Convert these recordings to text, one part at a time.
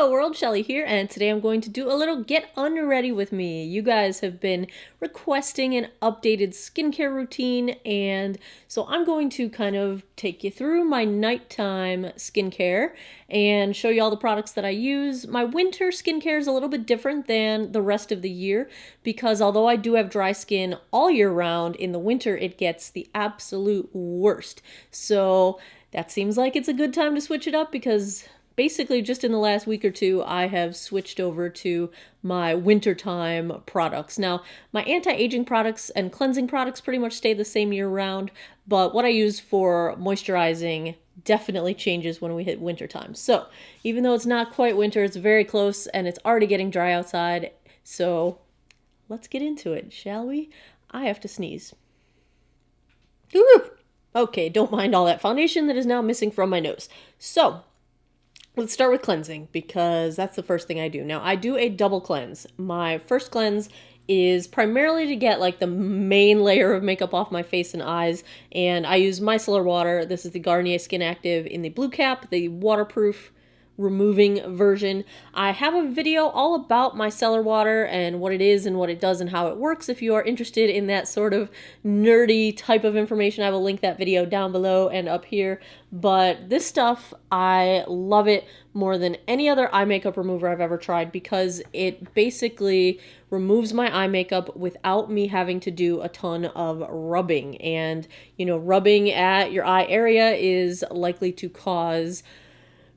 Hello world, Shelly here, and today I'm going to do a little get unready with me. You guys have been requesting an updated skincare routine, and so I'm going to kind of take you through my nighttime skincare and show you all the products that I use. My winter skincare is a little bit different than the rest of the year because although I do have dry skin all year round, in the winter it gets the absolute worst. So that seems like it's a good time to switch it up because basically just in the last week or two, I have switched over to my wintertime products. Now, my anti-aging products and cleansing products pretty much stay the same year round, but what I use for moisturizing definitely changes when we hit wintertime. So even though it's not quite winter, it's very close and it's already getting dry outside. So let's get into it, shall we? I have to sneeze. Ooh! Okay, don't mind all that foundation that is now missing from my nose. So let's start with cleansing because that's the first thing I do. Now, I do a double cleanse. My first cleanse is primarily to get like the main layer of makeup off my face and eyes, and I use micellar water. This is the Garnier Skin Active in the blue cap, the waterproof removing version. I have a video all about micellar water and what it is and what it does and how it works. If you are interested in that sort of nerdy type of information, I will link that video down below and up here. But this stuff, I love it more than any other eye makeup remover I've ever tried because it basically removes my eye makeup without me having to do a ton of rubbing. And, you know, rubbing at your eye area is likely to cause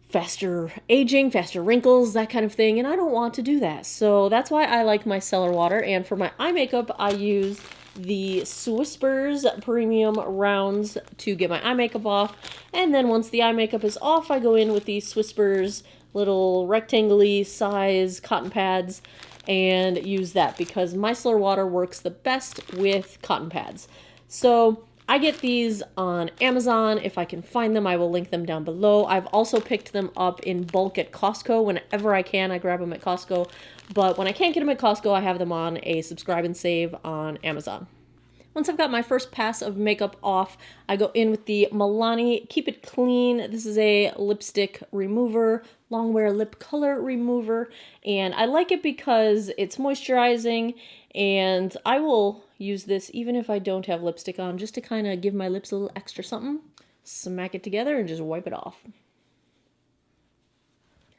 faster aging, faster wrinkles, that kind of thing, and I don't want to do that. So that's why I like micellar water, and for my eye makeup, I use the Whispers Premium Rounds to get my eye makeup off, and then once the eye makeup is off, I go in with the Whispers little rectangle-y size cotton pads and use that because micellar water works the best with cotton pads. So I get these on Amazon. If I can find them, I will link them down below. I've also picked them up in bulk at Costco. Whenever I can, I grab them at Costco. But when I can't get them at Costco, I have them on a subscribe and save on Amazon. Once I've got my first pass of makeup off, I go in with the Milani Keep It Clean. This is a lipstick remover, long wear lip color remover, and I like it because it's moisturizing, and I will use this even if I don't have lipstick on, just to kind of give my lips a little extra something. Smack it together and just wipe it off.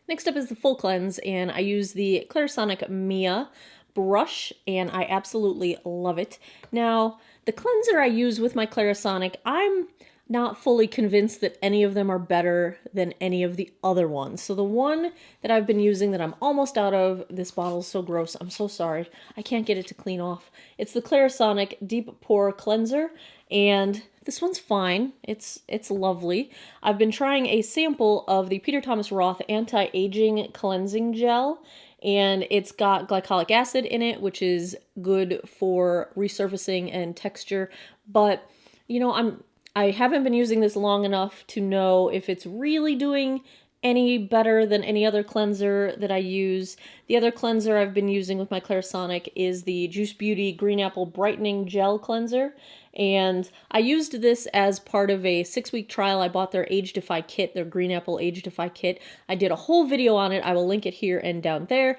Next up is the full cleanse, and I use the Clarisonic Mia brush, and I absolutely love it. Now, the cleanser I use with my Clarisonic, I'm not fully convinced that any of them are better than any of the other ones. So the one that I've been using that I'm almost out of, this bottle is so gross, I'm so sorry, I can't get it to clean off. It's the Clarisonic Deep Pore Cleanser, and this one's fine. It's lovely. I've been trying a sample of the Peter Thomas Roth Anti-Aging Cleansing Gel, and it's got glycolic acid in it, which is good for resurfacing and texture. But, you know, I haven't been using this long enough to know if it's really doing any better than any other cleanser that I use. The other cleanser I've been using with my Clarisonic is the Juice Beauty Green Apple Brightening Gel Cleanser. And I used this as part of a 6-week trial. I bought their Age Defy kit, their Green Apple Age Defy kit. I did a whole video on it. I will link it here and down there.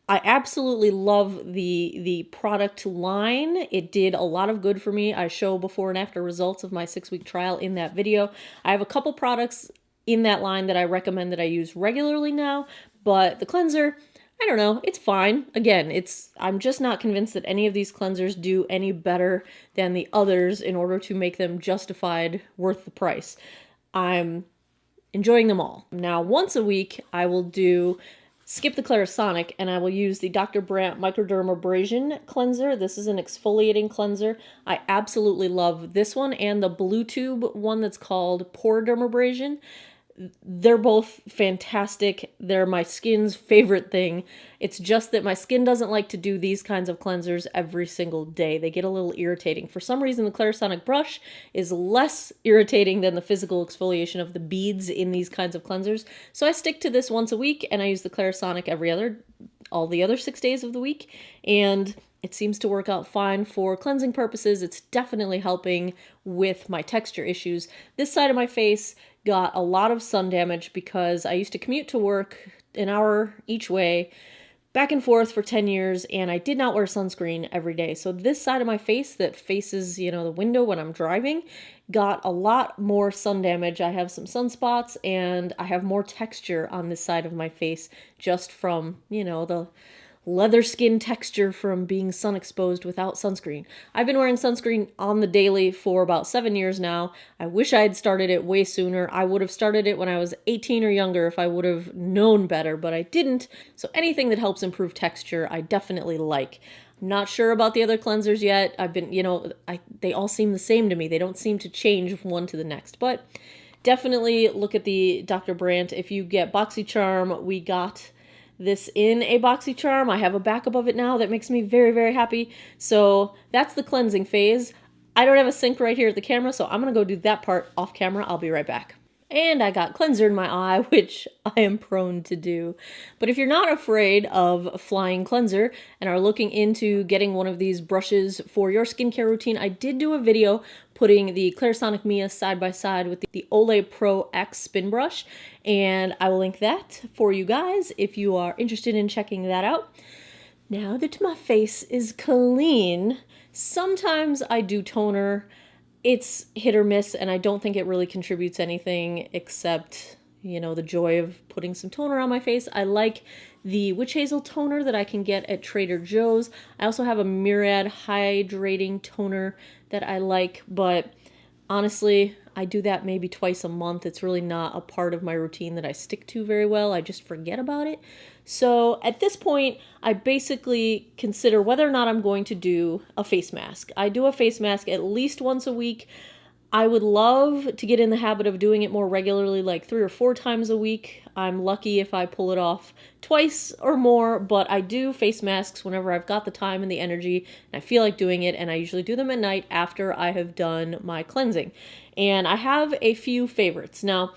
I absolutely love the product line. It did a lot of good for me. I show before and after results of my 6-week trial in that video. I have a couple products in that line that I recommend that I use regularly now, but the cleanser, I don't know, it's fine. Again, I'm just not convinced that any of these cleansers do any better than the others in order to make them justified worth the price. I'm enjoying them all. Now, once a week, I will skip the Clarisonic, and I will use the Dr. Brandt Microdermabrasion Cleanser. This is an exfoliating cleanser. I absolutely love this one and the Blue Tube one that's called Pore Dermabrasion. They're both fantastic. They're my skin's favorite thing. It's just that my skin doesn't like to do these kinds of cleansers every single day. They get a little irritating. For some reason, the Clarisonic brush is less irritating than the physical exfoliation of the beads in these kinds of cleansers. So I stick to this once a week, and I use the Clarisonic all the other 6 days of the week. And it seems to work out fine for cleansing purposes. It's definitely helping with my texture issues. This side of my face got a lot of sun damage because I used to commute to work an hour each way, back and forth for 10 years, and I did not wear sunscreen every day. So this side of my face that faces, the window when I'm driving got a lot more sun damage. I have some sunspots and I have more texture on this side of my face just from, the leather skin texture from being sun exposed without sunscreen. I've been wearing sunscreen on the daily for about 7 years now. I wish I had started it way sooner. I would have started it when I was 18 or younger if I would have known better, but I didn't. So anything that helps improve texture, I definitely like. I'm not sure about the other cleansers yet. I've been, they all seem the same to me. They don't seem to change from one to the next, but definitely look at the Dr. Brandt. If you get BoxyCharm, we got this in a BoxyCharm. I have a backup of it now that makes me very, very happy. So that's the cleansing phase. I don't have a sink right here at the camera, so I'm going to go do that part off camera. I'll be right back. And I got cleanser in my eye, which I am prone to do. But if you're not afraid of flying cleanser and are looking into getting one of these brushes for your skincare routine, I did do a video putting the Clarisonic Mia side by side with the Olay Pro X spin brush, and I will link that for you guys if you are interested in checking that out. Now that my face is clean, sometimes I do toner. It's hit or miss, and I don't think it really contributes anything except, the joy of putting some toner on my face. I like the witch hazel toner that I can get at Trader Joe's. I also have a Murad hydrating toner that I like, but honestly, I do that maybe twice a month. It's really not a part of my routine that I stick to very well. I just forget about it. So at this point, I basically consider whether or not I'm going to do a face mask. I do a face mask at least once a week. I would love to get in the habit of doing it more regularly, like 3 or 4 times a week. I'm lucky if I pull it off twice or more, but I do face masks whenever I've got the time and the energy and I feel like doing it, and I usually do them at night after I have done my cleansing. And I have a few favorites. Now,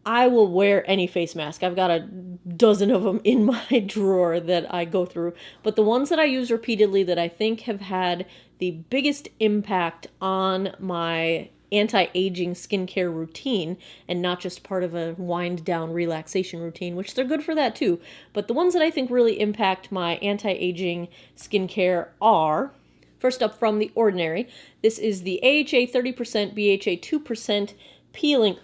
I will wear any face mask. I've got a dozen of them in my drawer that I go through. But the ones that I use repeatedly that I think have had the biggest impact on my anti-aging skincare routine, and not just part of a wind down relaxation routine, which they're good for that too. But the ones that I think really impact my anti-aging skincare are, first up from The Ordinary, this is the AHA 30%, BHA 2% peeling.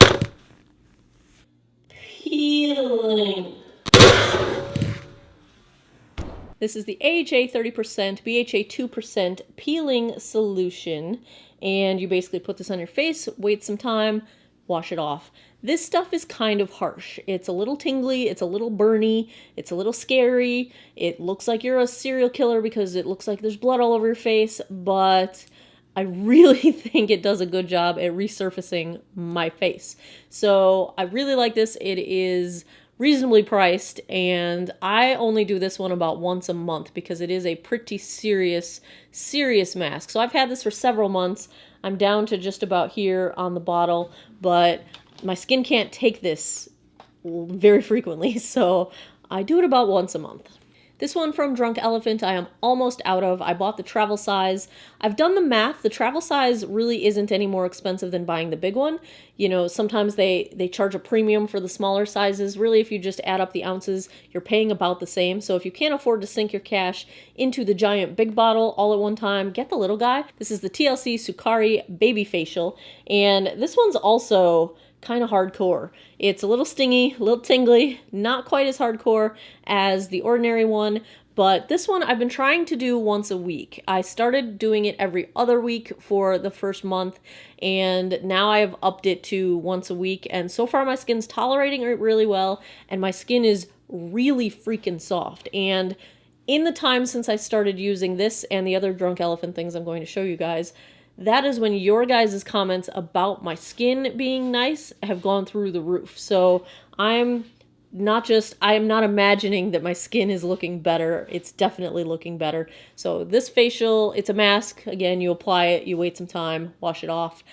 This is the AHA 30%, BHA 2% peeling solution, and you basically put this on your face, wait some time, wash it off. This stuff is kind of harsh. It's a little tingly, it's a little burny, it's a little scary. It looks like you're a serial killer because it looks like there's blood all over your face, but I really think it does a good job at resurfacing my face. So I really like this. It is reasonably priced, and I only do this one about once a month because it is a pretty serious mask. So I've had this for several months. I'm down to just about here on the bottle, but my skin can't take this very frequently, so I do it about once a month. This one from Drunk Elephant I am almost out of. I bought the travel size. I've done the math. The travel size really isn't any more expensive than buying the big one. Sometimes they charge a premium for the smaller sizes. Really, if you just add up the ounces, you're paying about the same. So if you can't afford to sink your cash into the giant big bottle all at one time, get the little guy. This is the TLC Sukari Baby Facial, and this one's also kind of hardcore. It's a little stingy, a little tingly, not quite as hardcore as the Ordinary one, but this one I've been trying to do once a week. I started doing it every other week for the first month, and now I have upped it to once a week, and so far my skin's tolerating it really well, and my skin is really freaking soft. And in the time since I started using this and the other Drunk Elephant things I'm going to show you guys, that is when your guys' comments about my skin being nice have gone through the roof. So I am not imagining that my skin is looking better. It's definitely looking better. So this facial, it's a mask. Again, you apply it, you wait some time, wash it off.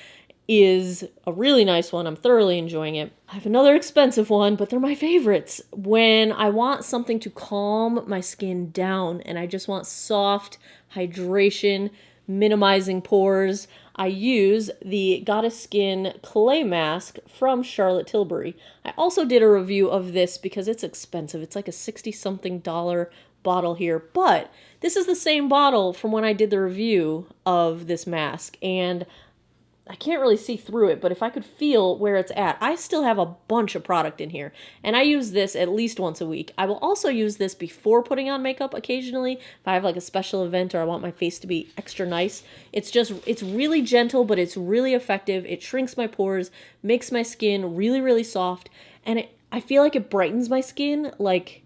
Is a really nice one. I'm thoroughly enjoying it. I have another expensive one, but they're my favorites. When I want something to calm my skin down and I just want soft hydration, minimizing pores, I use the Goddess Skin Clay Mask from Charlotte Tilbury. I also did a review of this because it's expensive. It's like a 60-something bottle here, but this is the same bottle from when I did the review of this mask, and I can't really see through it, but if I could feel where it's at, I still have a bunch of product in here, and I use this at least once a week. I will also use this before putting on makeup occasionally, if I have like a special event or I want my face to be extra nice. It's really gentle, but it's really effective. It shrinks my pores, makes my skin really, really soft, and I feel like it brightens my skin. Like,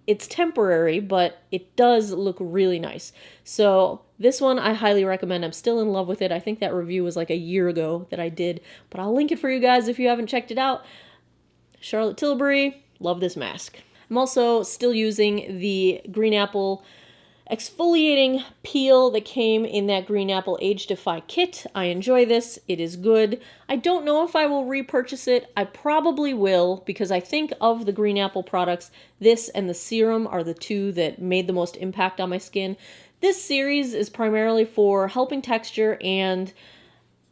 it's temporary, but it does look really nice. So this one I highly recommend. I'm still in love with it. I think that review was like a year ago that I did, but I'll link it for you guys if you haven't checked it out. Charlotte Tilbury, love this mask. I'm also still using the green apple exfoliating peel that came in that green apple Age Defy kit. I enjoy this. It is good. I don't know if I will repurchase it. I probably will, because I think of the green apple products, this and the serum are the two that made the most impact on my skin. This series is primarily for helping texture and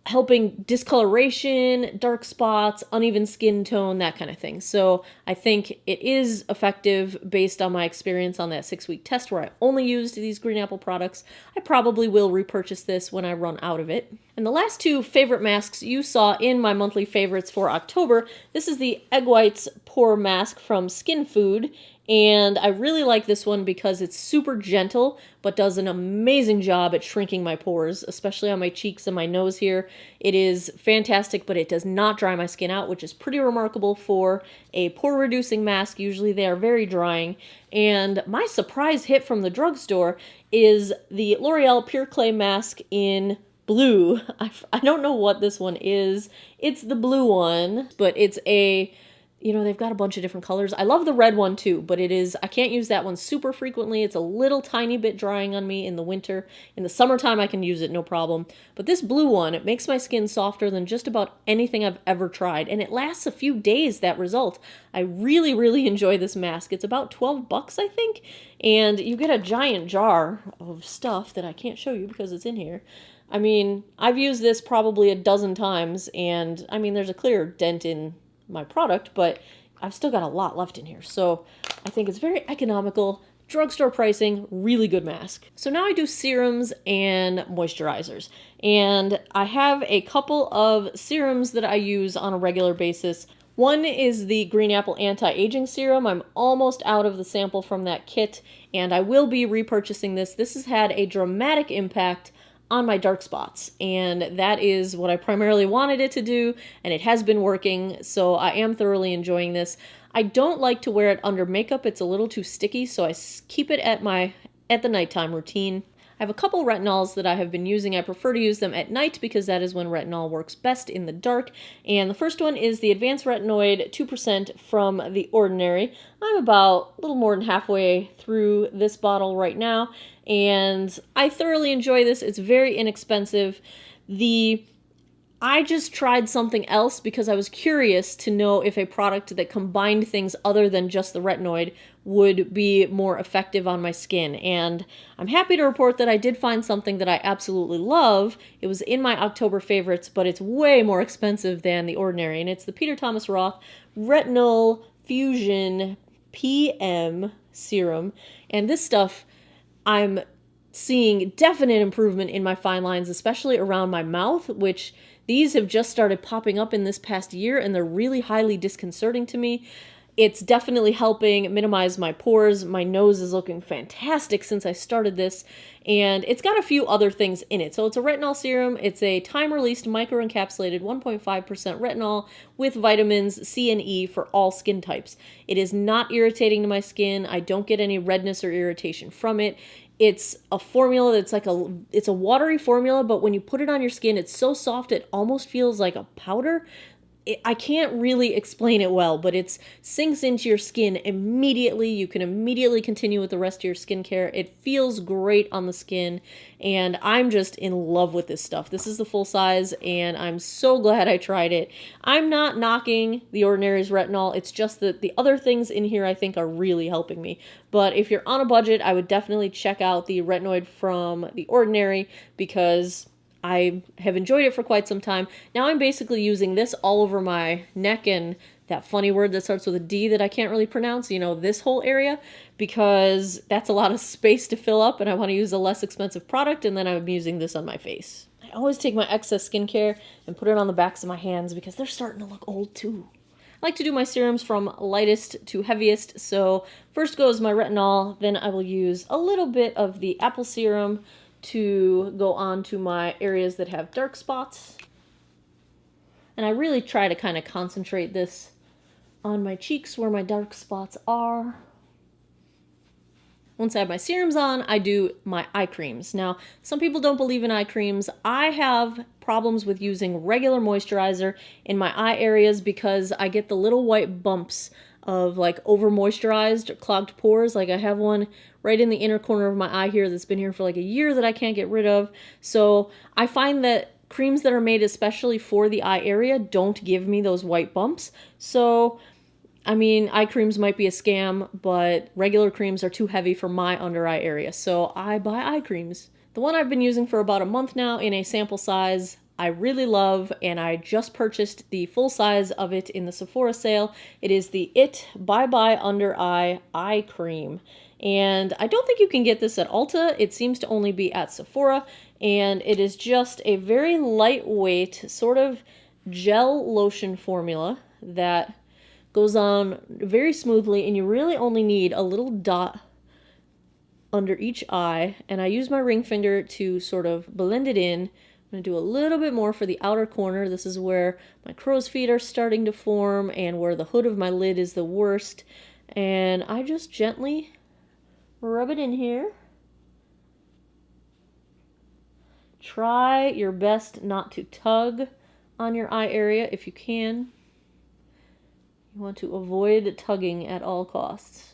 helping discoloration, dark spots, uneven skin tone, that kind of thing. So I think it is effective based on my experience on that 6-week test where I only used these green apple products. I probably will repurchase this when I run out of it. And the last two favorite masks you saw in my monthly favorites for October, this is the Egg Whites Pore Mask from Skin Food. And I really like this one because it's super gentle, but does an amazing job at shrinking my pores, especially on my cheeks and my nose here. It is fantastic, but it does not dry my skin out, which is pretty remarkable for a pore-reducing mask. Usually they are very drying. And my surprise hit from the drugstore is the L'Oreal Pure Clay Mask in blue. I don't know what this one is. It's the blue one, but it's a... they've got a bunch of different colors. I love the red one too, but I can't use that one super frequently. It's a little tiny bit drying on me in the winter. In the summertime, I can use it, no problem. But this blue one, it makes my skin softer than just about anything I've ever tried. And it lasts a few days, that result. I really, really enjoy this mask. It's about $12, I think. And you get a giant jar of stuff that I can't show you because it's in here. I mean, I've used this probably a dozen times, and I mean, there's a clear dent in my product, but I've still got a lot left in here. So I think it's very economical, drugstore pricing, really good mask. So now I do serums and moisturizers. And I have a couple of serums that I use on a regular basis. One is the Green Apple Anti-Aging Serum. I'm almost out of the sample from that kit, and I will be repurchasing this. This has had a dramatic impact on my dark spots, and that is what I primarily wanted it to do, and it has been working, so I am thoroughly enjoying this. I don't like to wear it under makeup. It's a little too sticky, so I keep it at the nighttime routine. I have a couple retinols that I have been using. I prefer to use them at night because that is when retinol works best in the dark. And the first one is the Advanced Retinoid 2% from The Ordinary. I'm about a little more than halfway through this bottle right now, and I thoroughly enjoy this. It's very inexpensive. I just tried something else because I was curious to know if a product that combined things other than just the retinoid would be more effective on my skin. And I'm happy to report that I did find something that I absolutely love. It was in my October favorites, but it's way more expensive than The Ordinary. And it's the Peter Thomas Roth Retinol Fusion PM Serum. And this stuff, I'm seeing definite improvement in my fine lines, especially around my mouth, which these have just started popping up in this past year, and they're really highly disconcerting to me. It's definitely helping minimize my pores. My nose is looking fantastic since I started this, and it's got a few other things in it. So it's a retinol serum. It's a time-released microencapsulated 1.5% retinol with vitamins C and E for all skin types. It is not irritating to my skin. I don't get any redness or irritation from it. It's a formula that's it's a watery formula, but when you put it on your skin, it's so soft it almost feels like a powder. I can't really explain it well, but it sinks into your skin immediately. You can immediately continue with the rest of your skincare. It feels great on the skin, and I'm just in love with this stuff. This is the full size, and I'm so glad I tried it. I'm not knocking The Ordinary's retinol. It's just that the other things in here I think are really helping me. But if you're on a budget, I would definitely check out the retinoid from The Ordinary because I have enjoyed it for quite some time. Now I'm basically using this all over my neck and that funny word that starts with a D that I can't really pronounce, you know, this whole area, because that's a lot of space to fill up and I want to use a less expensive product, and then I'm using this on my face. I always take my excess skincare and put it on the backs of my hands because they're starting to look old too. I like to do my serums from lightest to heaviest, so first goes my retinol, then I will use a little bit of the apple serum to go on to my areas that have dark spots. And I really try to kind of concentrate this on my cheeks where my dark spots are. Once I have my serums on, I do my eye creams. Now, some people don't believe in eye creams. I have problems with using regular moisturizer in my eye areas because I get the little white bumps of like over moisturized clogged pores. Like I have one right in the inner corner of my eye here that's been here for like a year that I can't get rid of. So I find that creams that are made especially for the eye area don't give me those white bumps. So I mean, eye creams might be a scam, but regular creams are too heavy for my under eye area, so I buy eye creams. The one I've been using for about a month now in a sample size, I really love, and I just purchased the full size of it in the Sephora sale. It is the Bye Bye Under Eye Eye Cream. And I don't think you can get this at Ulta. It seems to only be at Sephora, and it is just a very lightweight sort of gel lotion formula that goes on very smoothly, and you really only need a little dot under each eye, and I use my ring finger to sort of blend it in. I'm going to do a little bit more for the outer corner. This is where my crow's feet are starting to form and where the hood of my lid is the worst, and I just gently rub it in here. Try your best not to tug on your eye area if you can. You want to avoid tugging at all costs.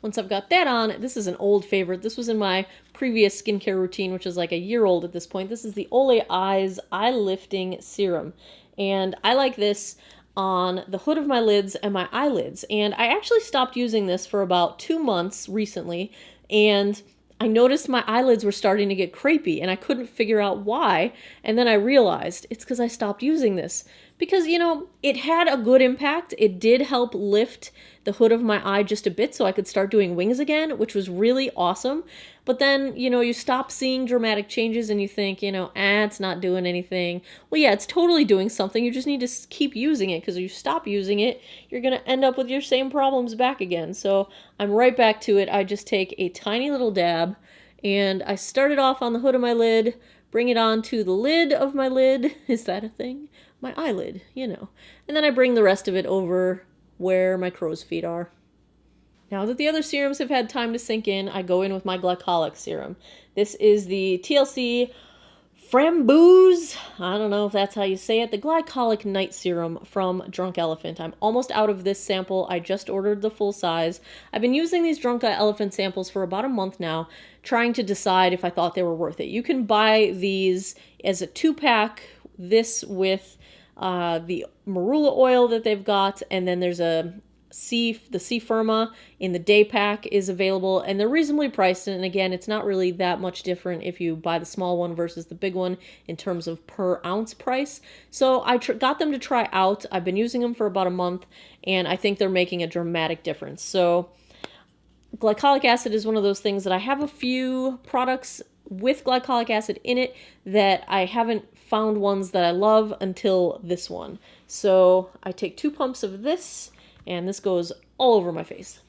Once I've got that on, this is an old favorite. This was in my previous skincare routine, which is like a year old at this point. This is the Olay Eyes Eye Lifting Serum. And I like this on the hood of my lids and my eyelids. And I actually stopped using this for about 2 months recently. And I noticed my eyelids were starting to get crepey and I couldn't figure out why. And then I realized it's because I stopped using this. Because, you know, it had a good impact. It did help lift the hood of my eye just a bit so I could start doing wings again, which was really awesome. But then, you know, you stop seeing dramatic changes and you think, you know, it's not doing anything. Well, yeah, it's totally doing something. You just need to keep using it, because if you stop using it, you're going to end up with your same problems back again. So I'm right back to it. I just take a tiny little dab and I start it off on the hood of my lid, bring it on to the lid of my lid. Is that a thing? My eyelid, you know. And then I bring the rest of it over where my crow's feet are. Now that the other serums have had time to sink in, I go in with my Glycolic serum. This is the TLC Framboos, I don't know if that's how you say it, the Glycolic Night Serum from Drunk Elephant. I'm almost out of this sample. I just ordered the full size. I've been using these Drunk Elephant samples for about a month now, trying to decide if I thought they were worth it. You can buy these as a 2-pack, this with the marula oil that they've got, and then there's the C Firma in the day pack is available, and they're reasonably priced. And again, it's not really that much different if you buy the small one versus the big one in terms of per ounce price. So I got them to try out. I've been using them for about a month, and I think they're making a dramatic difference. So glycolic acid is one of those things that I have a few products with glycolic acid in it that I haven't found ones that I love until this one. So I take 2 pumps of this, and this goes all over my face.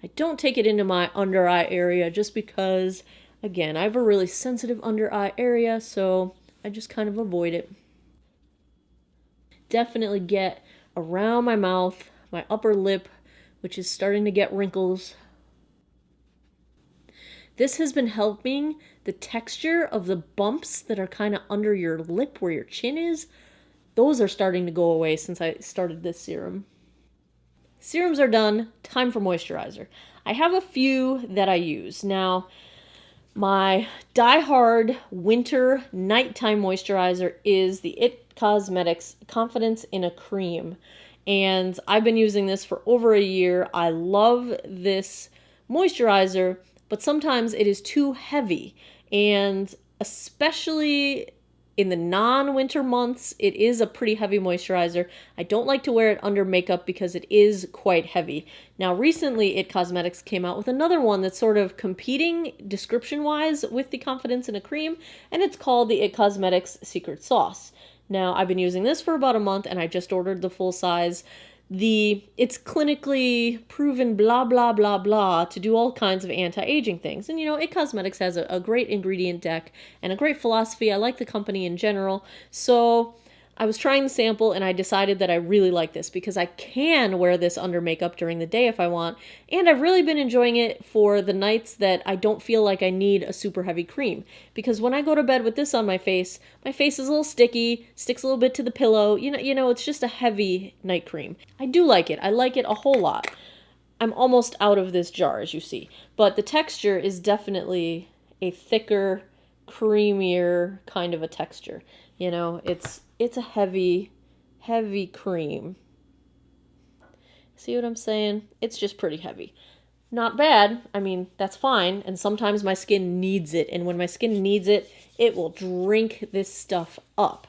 I don't take it into my under eye area just because, again, I have a really sensitive under eye area, so I just kind of avoid it. Definitely get around my mouth, my upper lip, which is starting to get wrinkles. This has been helping the texture of the bumps that are kind of under your lip where your chin is. Those are starting to go away since I started this serum. Serums are done. Time for moisturizer. I have a few that I use. Now, my die-hard winter nighttime moisturizer is the IT Cosmetics Confidence in a Cream. And I've been using this for over a year. I love this moisturizer, but sometimes it is too heavy. And especially in the non-winter months, it is a pretty heavy moisturizer. I don't like to wear it under makeup because it is quite heavy. Now, recently, It Cosmetics came out with another one that's sort of competing description-wise with the Confidence in a Cream, and it's called the It Cosmetics Secret Sauce. Now, I've been using this for about a month, and I just ordered the full size. It's clinically proven blah blah blah blah to do all kinds of anti-aging things. And It Cosmetics has a great ingredient deck and a great philosophy. I like the company in general. So I was trying the sample and I decided that I really like this because I can wear this under makeup during the day if I want. And I've really been enjoying it for the nights that I don't feel like I need a super heavy cream. Because when I go to bed with this on my face is a little sticky, sticks a little bit to the pillow. It's just a heavy night cream. I do like it. I like it a whole lot. I'm almost out of this jar, as you see. But the texture is definitely a thicker, creamier kind of a texture. It's a heavy, heavy cream. See what I'm saying? It's just pretty heavy. Not bad. I mean, that's fine. And sometimes my skin needs it. And when my skin needs it, it will drink this stuff up.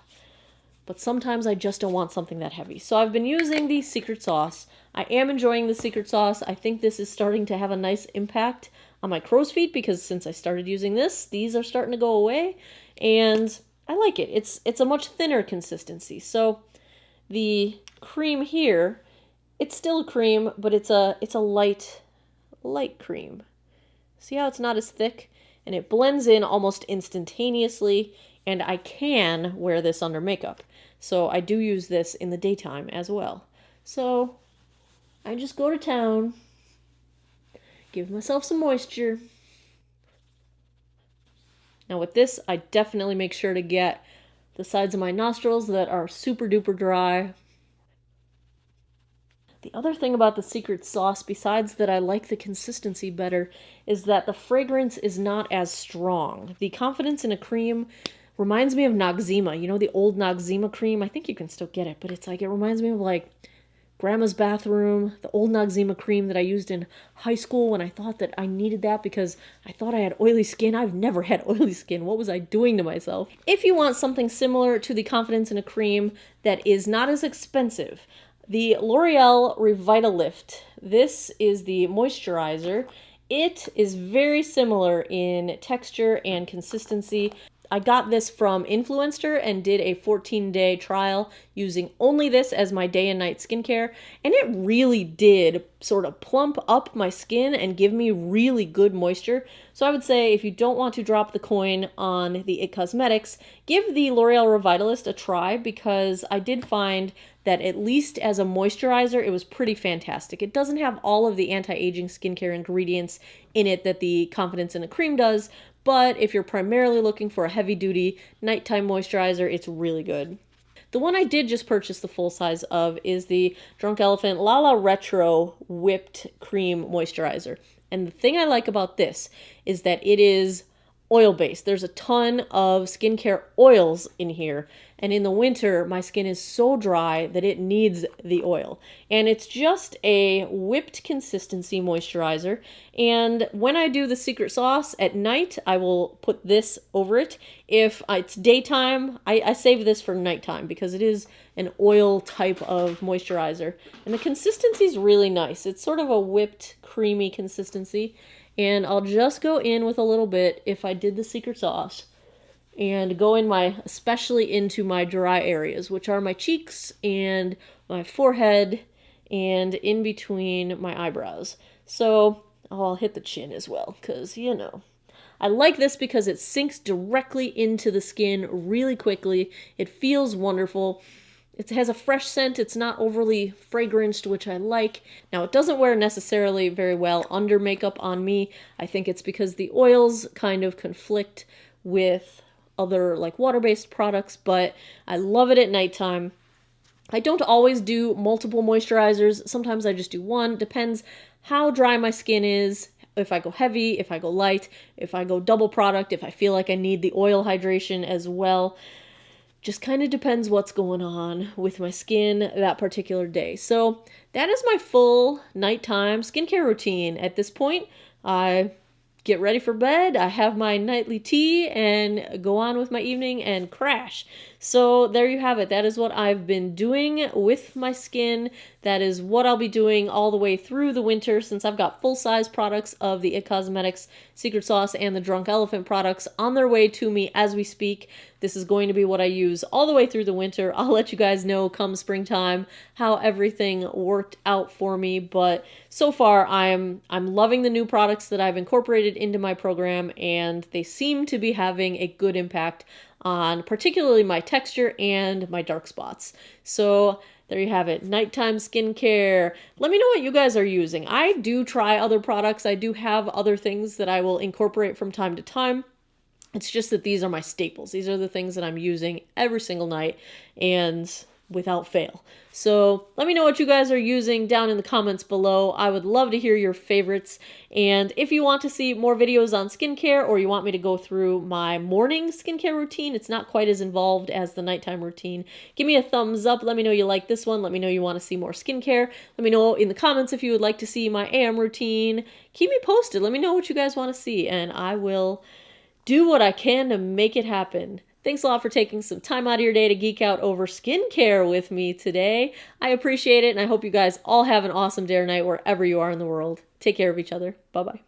But sometimes I just don't want something that heavy. So I've been using the Secret Sauce. I am enjoying the Secret Sauce. I think this is starting to have a nice impact on my crow's feet because since I started using this, these are starting to go away. And I like it. It's a much thinner consistency. So the cream here, it's still a cream, but it's a light cream. See how it's not as thick? And it blends in almost instantaneously, and I can wear this under makeup. So I do use this in the daytime as well. So I just go to town, give myself some moisture. Now with this, I definitely make sure to get the sides of my nostrils that are super duper dry. The other thing about the Secret Sauce, besides that I like the consistency better, is that the fragrance is not as strong. The Confidence in a Cream reminds me of Noxzema. The old Noxzema cream? I think you can still get it, but it reminds me of like Grandma's bathroom, the old Noxzema cream that I used in high school when I thought that I needed that because I thought I had oily skin. I've never had oily skin. What was I doing to myself? If you want something similar to the Confidence in a Cream that is not as expensive, the L'Oreal Revitalift. This is the moisturizer. It is very similar in texture and consistency. I got this from Influencer and did a 14-day trial using only this as my day and night skincare, and it really did sort of plump up my skin and give me really good moisture. So I would say if you don't want to drop the coin on the It Cosmetics, give the L'Oreal Revitalist a try because I did find that at least as a moisturizer, it was pretty fantastic. It doesn't have all of the anti-aging skincare ingredients in it that the Confidence in a Cream does, but if you're primarily looking for a heavy-duty nighttime moisturizer, it's really good. The one I did just purchase the full size of is the Drunk Elephant Lala Retro Whipped Cream Moisturizer. And the thing I like about this is that it is oil-based. There's a ton of skincare oils in here. And in the winter, my skin is so dry that it needs the oil. And it's just a whipped consistency moisturizer. And when I do the Secret Sauce at night, I will put this over it. If it's daytime, I save this for nighttime because it is an oil type of moisturizer. And the consistency is really nice. It's sort of a whipped, creamy consistency. And I'll just go in with a little bit if I did the Secret Sauce. And go in especially into my dry areas, which are my cheeks and my forehead and in between my eyebrows. So I'll hit the chin as well, because, I like this because it sinks directly into the skin really quickly. It feels wonderful. It has a fresh scent. It's not overly fragranced, which I like. Now, it doesn't wear necessarily very well under makeup on me. I think it's because the oils kind of conflict with other like water-based products, but I love it at nighttime. I don't always do multiple moisturizers. Sometimes I just do one. Depends how dry my skin is, if I go heavy, if I go light, if I go double product, if I feel like I need the oil hydration as well. Just kind of depends what's going on with my skin that particular day. So that is my full nighttime skincare routine. At this point, I get ready for bed, I have my nightly tea, and go on with my evening and crash. So there you have it. That is what I've been doing with my skin. That is what I'll be doing all the way through the winter, since I've got full-size products of the It Cosmetics Secret Sauce and the Drunk Elephant products on their way to me as we speak. This is going to be what I use all the way through the winter. I'll let you guys know come springtime how everything worked out for me, but so far I'm loving the new products that I've incorporated into my program, and they seem to be having a good impact on particularly my texture and my dark spots. So there you have it, nighttime skincare. Let me know what you guys are using. I do try other products. I do have other things that I will incorporate from time to time. It's just that these are my staples. These are the things that I'm using every single night and without fail. So let me know what you guys are using down in the comments below. I would love to hear your favorites. And if you want to see more videos on skincare, or you want me to go through my morning skincare routine, it's not quite as involved as the nighttime routine, give me a thumbs up. Let me know you like this one. Let me know you want to see more skincare. Let me know in the comments if you would like to see my AM routine. Keep me posted. Let me know what you guys want to see, and I will do what I can to make it happen. Thanks a lot for taking some time out of your day to geek out over skincare with me today. I appreciate it, and I hope you guys all have an awesome day or night wherever you are in the world. Take care of each other. Bye-bye.